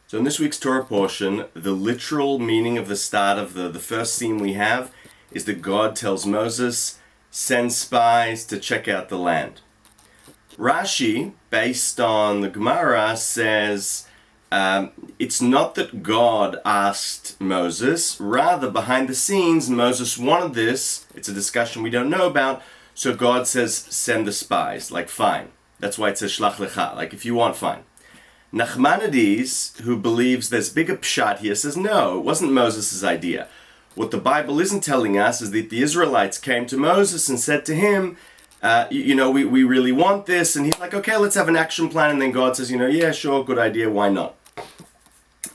So in this week's Torah portion, the literal meaning of the start of the first scene we have is that God tells Moses, send spies to check out the land. Rashi, based on the Gemara, says it's not that God asked Moses, rather behind the scenes Moses wanted this. It's a discussion we don't know about, so God says send the spies, like fine. That's why it says Shlakh, like if you want, fine. Nachmanides, who believes there's bigger pshat here, says no, it wasn't Moses' idea. What the Bible isn't telling us is that the Israelites came to Moses and said to him, we really want this. And he's like, okay, let's have an action plan. And then God says, yeah, sure, good idea, why not?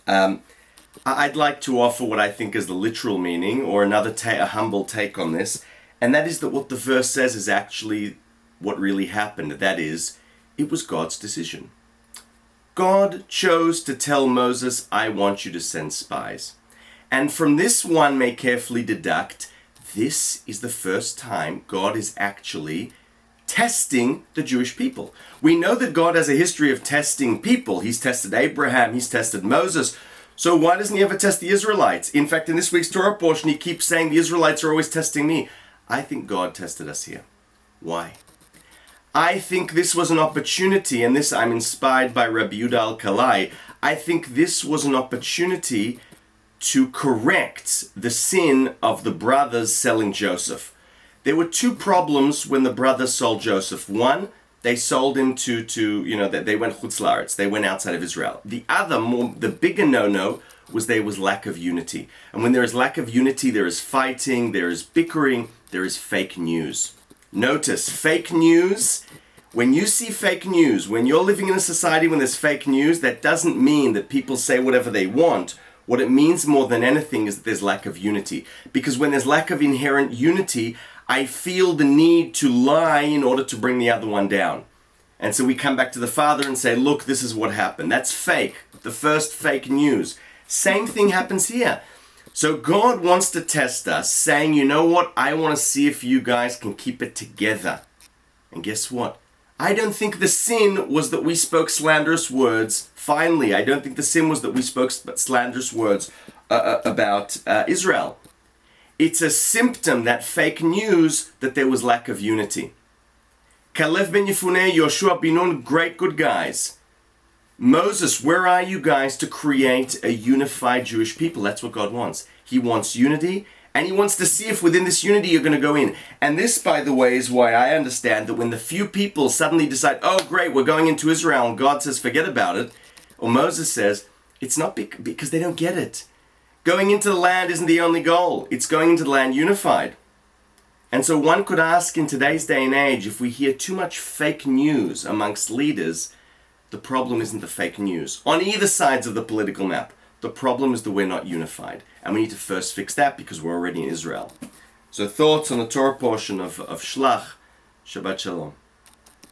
I'd like to offer what I think is the literal meaning, or a humble take on this. And that is that what the verse says is actually what really happened. That is, it was God's decision. God chose to tell Moses, I want you to send spies. And from this one may carefully deduct, this is the first time God is actually testing the Jewish people. We know that God has a history of testing people. He's tested Abraham, he's tested Moses. So why doesn't he ever test the Israelites? In fact, in this week's Torah portion, he keeps saying the Israelites are always testing me. I think God tested us here. Why? I think this was an opportunity, and this I'm inspired by Rabbi Yehuda al-Kalai. I think this was an opportunity to correct the sin of the brothers selling Joseph. There were two problems when the brothers sold Joseph. One, they sold him they went chutz la'aretz, they went outside of Israel. The other, the bigger no-no, was there was lack of unity. And when there is lack of unity, there is fighting, there is bickering, there is fake news. Notice, fake news, when you see fake news, when you're living in a society when there's fake news, that doesn't mean that people say whatever they want. What it means more than anything is that there's lack of unity. Because when there's lack of inherent unity, I feel the need to lie in order to bring the other one down. And so we come back to the Father and say, look, this is what happened. That's fake. The first fake news. Same thing happens here. So God wants to test us, saying, you know what? I want to see if you guys can keep it together. And guess what? I don't think the sin was that we spoke slanderous words. Finally, I don't think the sin was that we spoke slanderous words about Israel. It's a symptom, that fake news, that there was lack of unity. Kalev ben Yefuneh, Yoshua bin Nun, great good guys. Moses, where are you guys to create a unified Jewish people? That's what God wants. He wants unity, and he wants to see if within this unity you're going to go in. And this, by the way, is why I understand that when the few people suddenly decide, oh great, we're going into Israel, and God says, forget about it, or Moses says, it's not because they don't get it. Going into the land isn't the only goal. It's going into the land unified. And so one could ask in today's day and age, if we hear too much fake news amongst leaders, the problem isn't the fake news on either sides of the political map. The problem is that we're not unified. And we need to first fix that because we're already in Israel. So thoughts on the Torah portion of Shlakh. Shabbat Shalom.